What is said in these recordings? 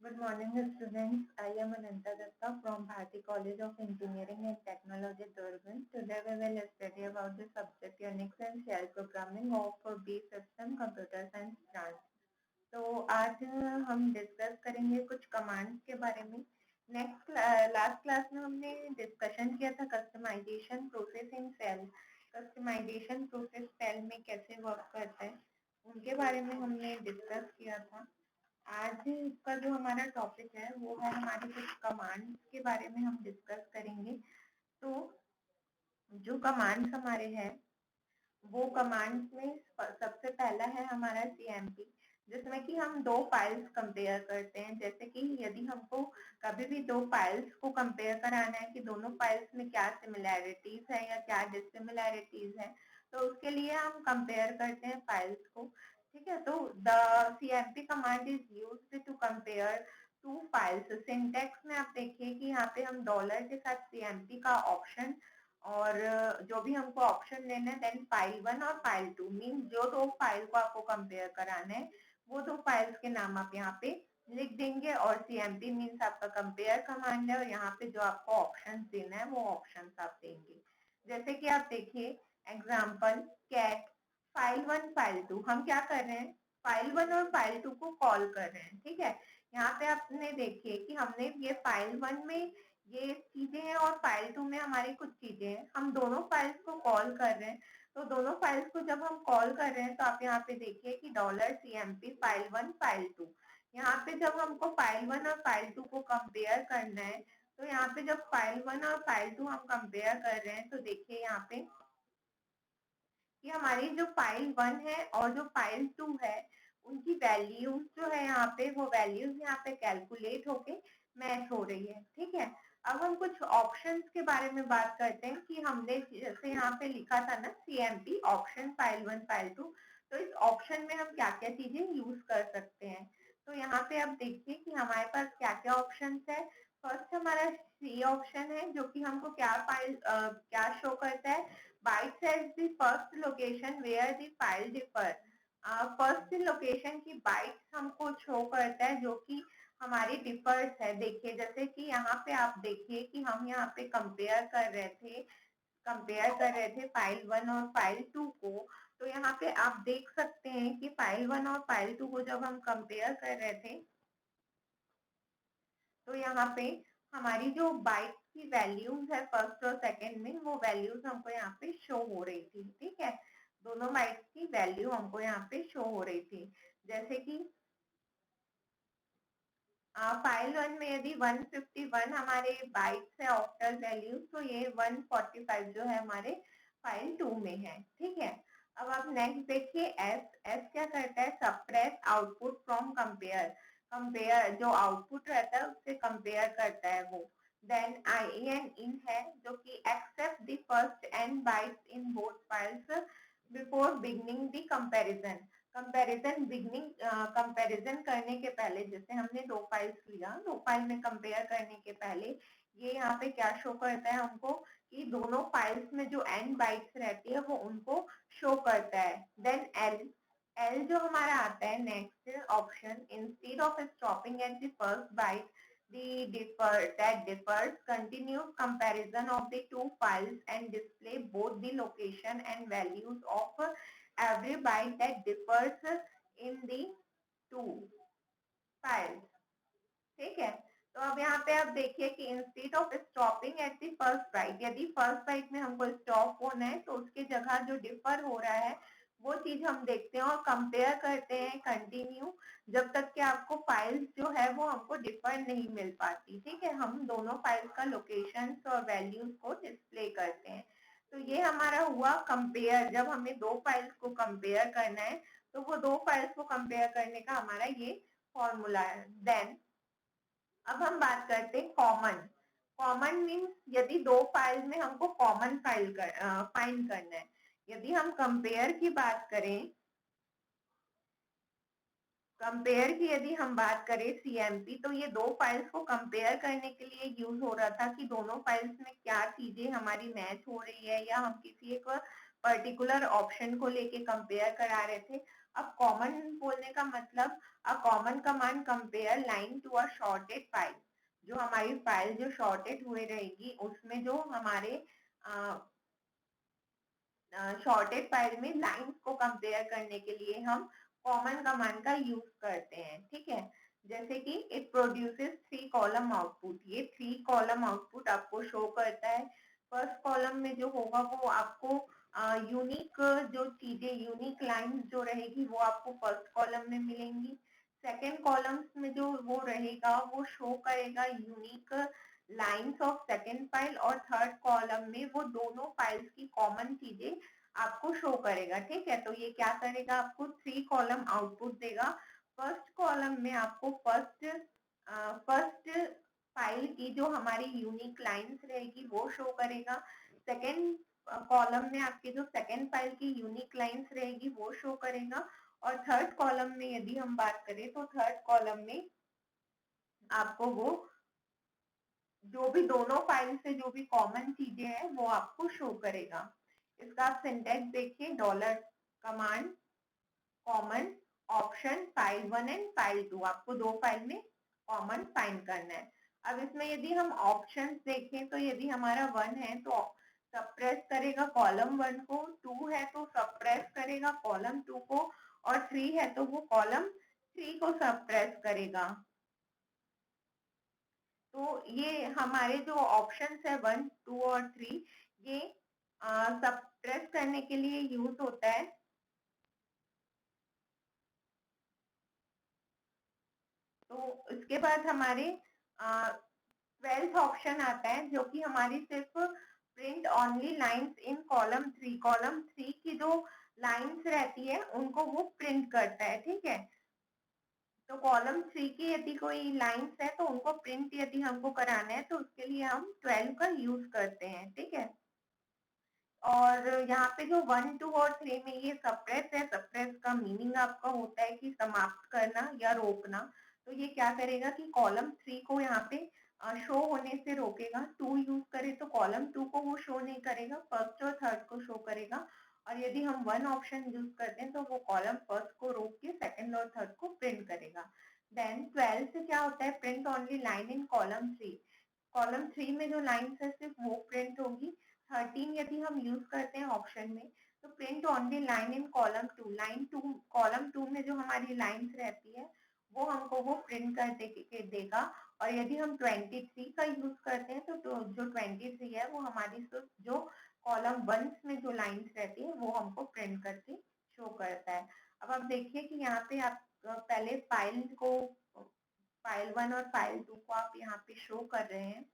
Good morning, students. I am Ananta Datta from Bharati College of Engineering and Technology, Durban. Today we will study about the subject Unix and Shell Programming of B System Computer Science branch. तो आज हम discuss करेंगे कुछ commands के बारे में। Last class में हमने डिस्कशन किया था customisation process in cell. Customisation process cell में कैसे वर्क करता है उनके बारे में हमने डिस्कस किया था। आज का जो हमारा टॉपिक है वो है हमारे कुछ कमांड्स के बारे में हम डिस्कस करेंगे। तो जो कमांड्स हमारे हैं वो कमांड्स में सबसे पहला है हमारा CMP, जिसमें कि हम दो फाइल्स कंपेयर करते हैं। जैसे कि यदि हमको कभी भी दो फाइल्स को कंपेयर कराना है कि दोनों फाइल्स में क्या सिमिलैरिटीज है या क्या डिससिमिलैरिटीज है, तो उसके लिए हम कंपेयर करते हैं फाइल्स को। ठीक है, तो the CMP command is used to compare two files. Syntax में आप देखिए कि यहाँ पे हम डॉलर के साथ CMP का ऑप्शन और जो भी हमको ऑप्शन लेना है, देन फाइल 1 और फाइल 2 मीन जो दो फाइल को आपको कंपेयर कराना है वो दो फाइल्स के नाम आप यहाँ पे लिख देंगे। और CMP मीन्स आपका कंपेयर कमांड है और यहाँ पे जो आपको ऑप्शन देना है वो ऑप्शन आप देंगे। जैसे कि आप देखिए एग्जाम्पल कैट फाइल 1 फाइल 2, हम क्या कर रहे हैं, फाइल 1 और फाइल 2 को कॉल कर रहे हैं। ठीक है, यहाँ पे आपने देखिए कि हमने ये फाइल 1 में ये चीजें हैं और फाइल 2 में हमारी कुछ चीजें हैं। हम दोनों फाइल्स को कॉल कर रहे हैं, तो दोनों फाइल्स को जब हम कॉल कर रहे हैं तो आप यहाँ पे देखिए कि $CMP फाइल 1 फाइल 2। यहाँ पे जब हमको फाइल 1 और फाइल 2 को कंपेयर करना है, तो यहाँ पे जब फाइल 1 और फाइल 2 हम कंपेयर कर रहे हैं तो देखिए यहाँ पे कि हमारी जो फाइल 1 है और जो फाइल 2 है उनकी वैल्यूज जो है यहाँ पे वो वैल्यूज यहाँ पे कैलकुलेट होके मैच हो रही है। ठीक है, अब हम कुछ ऑप्शंस के बारे में बात करते हैं कि हमने जैसे यहाँ पे लिखा था ना CMP ऑप्शन फाइल 1 फाइल 2, तो इस ऑप्शन में हम क्या क्या चीजें यूज कर सकते हैं। तो यहाँ पे आप देखिए कि हमारे पास क्या क्या ऑप्शन है। फर्स्ट हमारा C ऑप्शन है जो कि हमको क्या फाइल क्या शो करता है, bytes as the first location where the file differ। First location की बाइट्स हमको शो करता है जो कि हमारी डिफर्स है। देखिए जैसे कि यहाँ पे आप देखिए कि हम यहाँ पे कंपेयर कर रहे थे फाइल 1 और फाइल 2 को। तो यहाँ पे आप देख सकते हैं कि फाइल 1 और फाइल 2 को जब हम कंपेयर कर रहे थे तो यहाँ पे हमारी जो बाइट की वैल्यूज है फर्स्ट और सेकंड में वो वैल्यूज हमको यहाँ पे शो हो रही थी। ठीक है, दोनों बाइट्स की वैल्यू हमको यहाँ पे शो हो रही थी। जैसे कि फाइल 1 में यदि 151 हमारे बाइट्स है ऑक्टल वैल्यू, तो ये 145 जो है हमारे फाइल 2 में है। ठीक है, अब आप नेक्स्ट देखिए एस क्या करता है, सप्रेस आउटपुट फ्रॉम कंपेयर जो आउटपुट रहता है उससे कंपेयर करता है वो। देन IN इन है जो कि except the first n bytes in both files before beginning the comparison. Comparison करने के पहले, जैसे हमने दो फाइल्स लिया, दो फाइल में कंपेयर करने के पहले ये यहाँ पे क्या शो करता है हमको कि दोनों फाइल्स में जो n बाइट्स रहती है वो उनको शो करता है। देन एल जो हमारा आता है next option, instead of stopping at the first byte that differs continuous comparison of the two files and display both the location and values of every byte that differs in the two files। ठीक है, तो अब यहाँ पे आप देखिए कि instead of stopping at the first byte, यदि फर्स्ट बाइट में हमको स्टॉप होना है तो उसकी जगह जो डिफर हो रहा है वो चीज हम देखते हैं और कंपेयर करते हैं कंटिन्यू, जब तक कि आपको फाइल्स जो है वो हमको डिफर नहीं मिल पाती। ठीक है, हम दोनों फाइल्स का लोकेशन और वैल्यूज को डिस्प्ले करते हैं। तो ये हमारा हुआ कंपेयर, जब हमें दो फाइल्स को कंपेयर करना है तो वो दो फाइल्स को कंपेयर करने का हमारा ये फॉर्मूला है। देन अब हम बात करते हैं कॉमन। कॉमन मीन्स यदि दो फाइल में हमको कॉमन फाइंड करना है। यदि हम कंपेयर की बात करें, यदि हम बात करें CMP, तो ये दो फाइल्स को कंपेयर करने के लिए यूज हो रहा था कि दोनों फाइल्स में क्या चीजें हमारी मैच हो रही है या हम किसी एक पर्टिकुलर ऑप्शन को लेके कंपेयर करा रहे थे। अब कॉमन बोलने का मतलब a common command compare line to a sorted file, जो हमारी फाइल जो शॉर्टेड हुए रहेगी उसमें जो हमारे शॉर्टेड फाइल में लाइंस को कंपेयर करने के लिए हम कॉमन कमांड का यूज करते हैं, ठीक है। जैसे कि इट प्रोड्यूसेस 3 कॉलम आउटपुट, ये 3 कॉलम आउटपुट आपको शो करता है। फर्स्ट कॉलम में जो होगा वो आपको यूनिक जो चीजें, यूनिक लाइंस जो रहेगी वो आपको फर्स्ट कॉलम में मिलेंगी। सेकेंड कॉलम्स में जो वो रहेगा वो शो करेगा unique lines of second file, और थर्ड कॉलम में वो दोनों फाइल्स की कॉमन चीजें आपको शो करेगा, ठीक है। तो ये क्या करेगा, आपको 3 कॉलम आउटपुट देगा। फर्स्ट कॉलम में आपको फर्स्ट फाइल की जो हमारी यूनिक लाइंस रहेगी वो शो करेगा। सेकेंड कॉलम में आपके जो सेकेंड फाइल की यूनिक लाइंस रहेगी वो शो करेगा। और थर्ड कॉलम में यदि हम बात करें तो थर्ड कॉलम में आपको वो जो भी दोनों फाइल से जो भी कॉमन चीजें हैं वो आपको शो करेगा। इसका आप सिंटैक्स देखिए, dollar command common option file 1 and file 2, आपको 2 फाइल में कॉमन फाइंड करना है। अब इसमें यदि हम ऑप्शंस देखें तो यदि हमारा 1 है तो सप्रेस करेगा कॉलम 1 को, 2 है तो सप्रेस करेगा कॉलम 2 को, और 3 है तो वो कॉलम 3 को सप्रेस करेगा। तो ये हमारे जो ऑप्शंस है 1, 2 और 3, ये सब्ट्रैक्ट करने के लिए यूज होता है। तो इसके बाद हमारे 12th ऑप्शन आता है जो कि हमारी सिर्फ print only lines in column 3, column 3 की जो लाइंस रहती है उनको वो प्रिंट करता है, ठीक है। तो कॉलम 3 की यदि कोई लाइंस है तो उनको प्रिंट यदि हमको कराना है तो उसके लिए हम 12 का यूज करते हैं, ठीक है। और यहाँ पे जो 1, 2 और 3 में ये सप्रेस है, सप्रेस का मीनिंग आपका होता है कि समाप्त करना या रोकना। तो ये क्या करेगा कि कॉलम 3 को यहाँ पे शो होने से रोकेगा। 2 यूज करे तो कॉलम 2 को वो शो नहीं करेगा, फर्स्ट और थर्ड को शो करेगा। और यदि हम 1 ऑप्शन यूज करते हैं तो वो कॉलम फर्स्ट को रोक के सेकंड और थर्ड को प्रिंट करेगा। देन 12 से क्या होता है, print only line in column 3, column 3 में जो लाइन्स है सिर्फ वो प्रिंट होगी। 13 यदि हम यूज करते हैं ऑप्शन में तो print only line in column 2, line 2 column 2 में जो हमारी लाइन्स रहती है वो हमको वो प्रिंट कर देगा। और यदि हम 23 का यूज करते हैं तो जो 23 है वो हमारी जो कॉलम 1 में जो लाइन्स रहती है वो हमको प्रिंट करके शो करता है। अब आप देखिए कि यहाँ पे आप पहले फाइल को, फाइल 1 और फाइल 2 को आप यहाँ पे शो कर रहे हैं,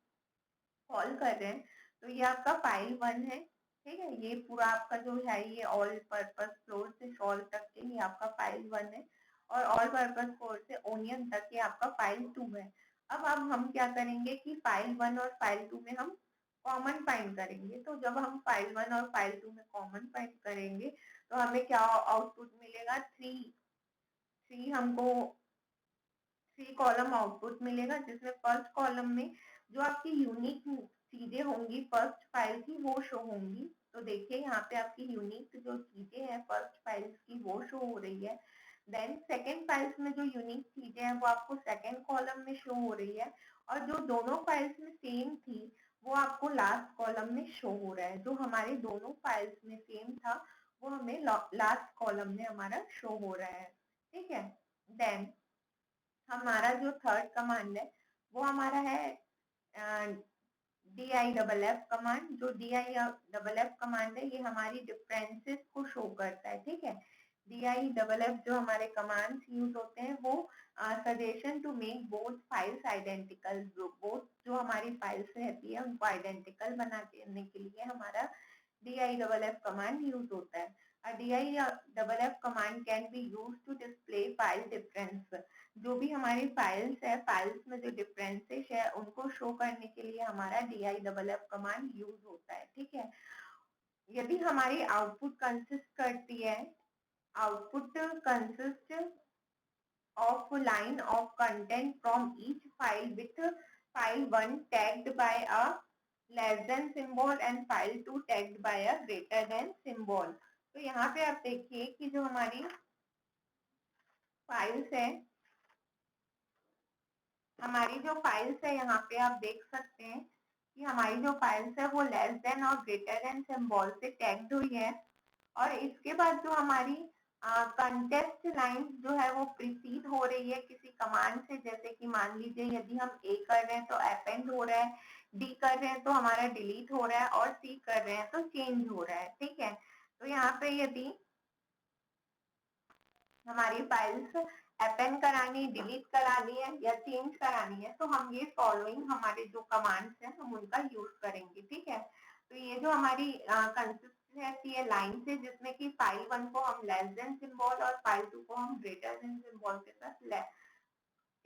कॉल कर रहे हैं। तो ये आपका फाइल 1 है, ठीक है। ये पूरा आपका जो है ये ऑल पर्पस फ्लोर से शॉल तक के ये आपका फाइल 1 है, और ऑल पर्पस फ्लोर से ओनियन तक ये आपका फाइल 2 है। अब हम क्या करेंगे कि फाइल 1 और फाइल 2 में हम कॉमन फाइंड करेंगे। तो जब हम फाइल 1 और फाइल 2 में कॉमन फाइंड करेंगे तो हमें क्या आउटपुट मिलेगा, 3 हमको 3 कॉलम आउटपुट मिलेगा, जिसमें फर्स्ट कॉलम में जो आपकी यूनिक चीजें होंगी फर्स्ट फाइल की वो शो होंगी। तो देखिए यहाँ पे आपकी यूनिक जो चीजें हैं फर्स्ट फाइल्स की वो शो हो रही है। देन सेकेंड फाइल्स में जो यूनिक चीजें हैं वो आपको सेकेंड कॉलम में शो हो रही है, और जो दोनों फाइल्स में सेम थी वो आपको लास्ट कॉलम में शो हो रहा है। जो हमारे दोनों फाइल्स में सेम था वो हमें लास्ट कॉलम में हमारा शो हो रहा है, ठीक है। देन हमारा जो थर्ड कमांड है वो हमारा है DIFF कमांड। जो DIFF कमांड है ये हमारी डिफरेंसेस को शो करता है, ठीक है। DIFF जो हमारे कमांड्स यूज होते हैं वो suggestion to make both files identical, both जो हमारी फाइल्स रहती है उनको आइडेंटिकल बनाने के लिए हमारा DIFF कमांड यूज होता है। DIFF command can be use to display file difference, जो भी हमारी फाइल्स है, फाइल्स में जो डिफरेंसेस है उनको शो करने के लिए हमारा DIFF कमांड यूज होता है, ठीक है। यदि हमारी आउटपुट कंसिस्ट करती है, output consist of line of content from each file with file 1 tagged by a less than symbol and file 2 tagged by a greater than symbol. तो यहाँ पे आप देखिए कि जो हमारी फाइल्स है, हमारी जो फाइल्स है यहाँ पे आप देख सकते हैं कि हमारी जो फाइल्स है वो लेस देन और ग्रेटर देन सिंबल से टैग्ड हुई है। और इसके बाद जो हमारी कंटेस्ट लाइन जो है वो प्रीसीड हो रही है किसी कमांड से, जैसे कि मान लीजिए यदि हम ए कर रहे हैं तो अपेंड हो रहा है, डी कर रहे हैं तो हमारा डिलीट हो रहा है, और सी कर रहे हैं तो चेंज हो रहा है। ठीक है, तो यहाँ पे यदि हमारी फाइल्स अपेंड करानी, डिलीट करानी है या चेंज करानी है तो हम ये फॉलोइंग हमारे जो कमांड्स हैं हम उनका यूज करेंगे। ठीक है, तो ये जो हमारी कंसिस्ट रहती है लाइन से, जिसमें कि फाइल 1 को हम लेस देन सिंबल और फाइल 2 को हम ग्रेटर देन सिंबल के साथ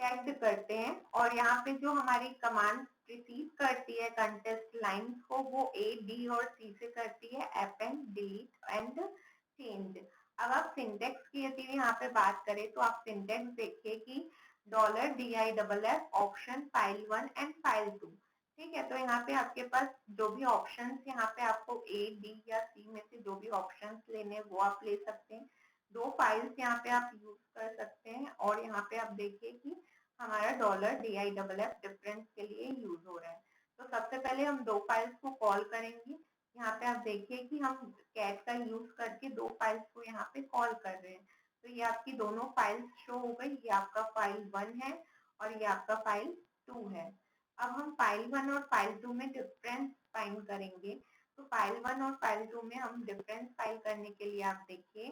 टैग्ड करते हैं। और यहाँ पे जो हमारी कमांड रिसीव करती है कंटेस्ट लाइन को वो ए, डी और सी से करती है, अपेंड, डिलीट एंड चेंज। अब आप सिंटेक्स की यदि यहाँ पे बात करें तो आप सिंटेक्स देखिए कि $DIFF option file 1 and file 2। ठीक है, तो यहाँ पे आपके पास जो भी ऑप्शंस यहाँ पे आपको ए, डी या सी में से जो भी ऑप्शंस लेने हैं वो आप ले सकते हैं। दो फाइल्स यहाँ पे आप यूज कर सकते हैं, और यहाँ पे आप देखिए कि हमारा $DIFF डिफरेंस के लिए यूज हो रहा है। तो सबसे पहले हम दो फाइल्स को कॉल करेंगे। यहाँ पे आप देखिए कि हम कैट का यूज करके दो फाइल्स को यहाँ पे कॉल कर रहे हैं। तो ये आपकी दोनों फाइल्स शो हो गई, ये आपका फाइल 1 है और ये आपका फाइल 2 है। अब हम फाइल 1 और फाइल 2 में डिफरेंस फाइंड करेंगे। तो फाइल 1 और फाइल 2 में हम डिफरेंस फाइंड करने के लिए आप देखिए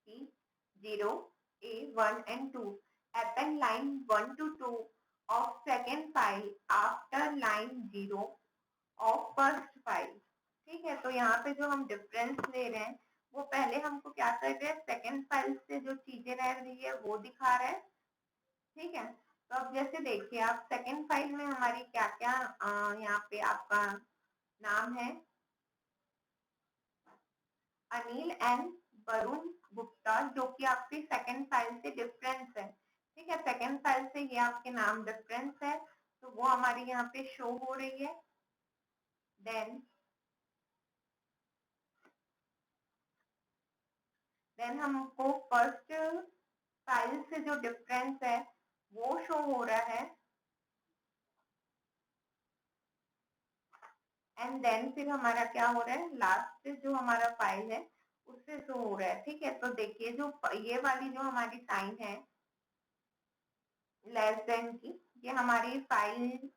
कि 0, A, 1 and 2 append line 1 to 2 of second file after line 0 of first file। ठीक है, तो यहाँ पे जो हम डिफरेंस ले रहे हैं वो पहले हमको क्या कर रहे हैं, सेकेंड फाइल से जो चीजें रह रही है वो दिखा रहा है। ठीक है, तो अब जैसे देखिए आप सेकेंड फाइल में हमारी क्या क्या यहाँ पे आपका नाम है अनिल एंड वरुण गुप्ता, जो कि आपकी सेकेंड फाइल से डिफरेंस है। ठीक है, सेकेंड फाइल से ये आपके नाम डिफरेंस है, तो वो हमारी यहाँ पे शो हो रही है। देन हमको फर्स्ट फाइल से जो डिफरेंस है वो शो हो रहा है, एंड देन फिर हमारा क्या हो रहा है, लास्ट जो हमारा फाइल है उससे शो हो रहा है। ठीक है, तो देखिए जो ये वाली जो हमारी साइन है लेस देन की, ये हमारी फाइल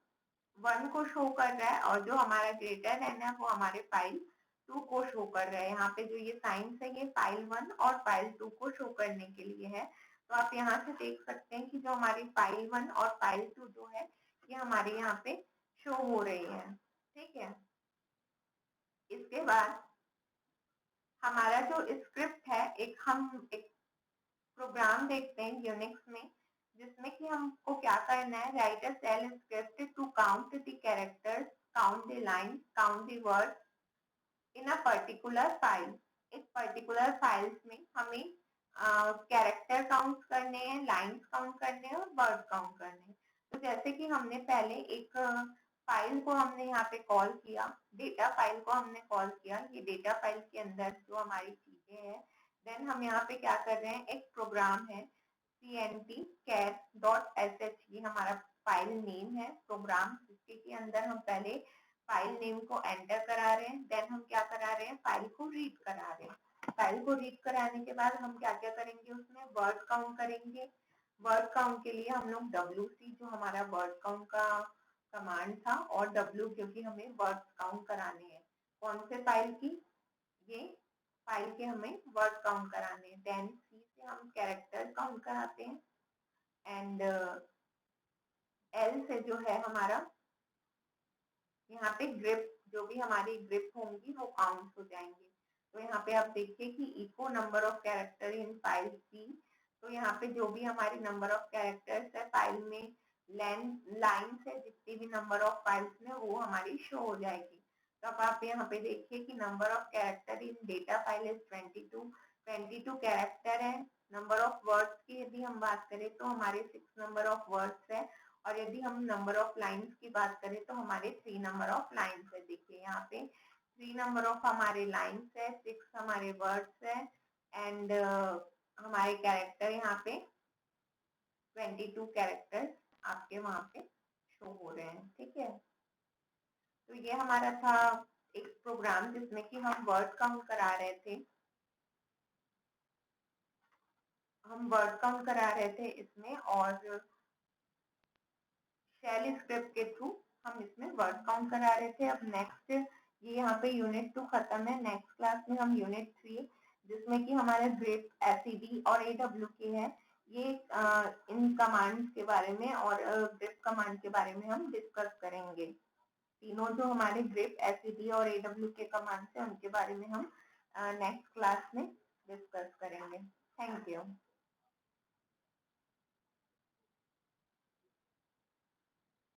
1 को शो कर रहा है, और जो हमारा ग्रेटर देन है वो हमारे फाइल 2 को शो कर रहा है। यहाँ पे जो ये साइंस है ये फाइल 1 और फाइल 2 को शो करने के लिए है। तो आप यहाँ से देख सकते हैं कि जो हमारी फाइल 1 और फाइल 2 जो है ये हमारे यहाँ पे शो हो रही है। ठीक है, इसके बाद हमारा जो स्क्रिप्ट है, हम एक प्रोग्राम देखते हैं यूनिक्स में, जिसमें कि हमको क्या करना है, write a shell script to count the characters, count the line, count the words in a particular file. एक पर्टिकुलर फाइल्स में हमें कैरेक्टर काउंट करने हैं, लाइंस काउंट करने हैं और वर्ड काउंट करने हैं। तो जैसे कि हमने पहले एक फाइल को हमने यहाँ पे कॉल किया, डेटा फाइल को हमने कॉल किया, ये डेटा फाइल के अंदर जो हमारी चीजें हैं, देन हम यहाँ पे क्या कर रहे हैं, एक प्रोग्राम है cntchar.sh, ये हमारा फाइल नेम है प्रोग्राम, जिसके के अंदर हम पहले फाइल नेम को एंटर करा रहे हैं, देन हम क्या करा रहे हैं, फाइल को रीड करा रहे हैं। फाइल को रीड कराने के बाद हम क्या क्या करेंगे, उसमें वर्ड काउंट करेंगे। वर्ड काउंट के लिए हम लोग wc जो हमारा वर्ड काउंट का कमांड था, और w क्योंकि हमें वर्ड काउंट कराने हैं कौन से फाइल की, ये फाइल के हमें वर्ड काउंट कराने हैं। देन सी से हम कैरेक्टर काउंट कराते हैं, एंड एल से जो है हमारा यहाँ पे ग्रिप, जो भी हमारी ग्रिप होंगी वो काउंट हो जाएंगे। तो यहाँ पे आप देखिए कि echo number of character in file c, तो यहाँ पे जो भी हमारी नंबर ऑफ कैरेक्टर्स है फाइल में, लाइन से जितनी भी नंबर ऑफ फाइल्स में वो हमारी शो हो जाएगी। तो अब आप यहाँ पे देखिए कि number of character in data file is 22 character है। नंबर ऑफ वर्ड्स की यदि हम बात करें तो हमारे 6 नंबर ऑफ वर्ड्स है, और यदि हम नंबर ऑफ लाइंस की बात करें तो हमारे 3 नंबर ऑफ लाइंस है। देखिए यहाँ पे 3 नंबर ऑफ हमारे लाइंस है, 6 हमारे वर्ड्स है, एंड हमारे कैरेक्टर यहाँ पे 22 कैरेक्टर्स आपके वहां पे शो हो रहे हैं। ठीक है, तो ये हमारा था एक प्रोग्राम जिसमें कि हम वर्ड काउंट करा रहे थे। इसमें, और शेल स्क्रिप्ट के थ्रू हम इसमें वर्ड काउंट करा रहे थे। अब नेक्स्ट, ये यहाँ पे यूनिट 2 खत्म है। नेक्स्ट क्लास में हम यूनिट 3, जिसमें कि हमारे ग्रिप, एसईडी और AWK है, ये इन कमांड्स के बारे में और ग्रिप कमांड के बारे में हम डिस्कस करेंगे। तीनों जो हमारे ग्रिप, एसईडी और AWK कमांड्स है, उनके बारे में हम नेक्स्ट क्लास में डिस्कस करेंगे। Thank you.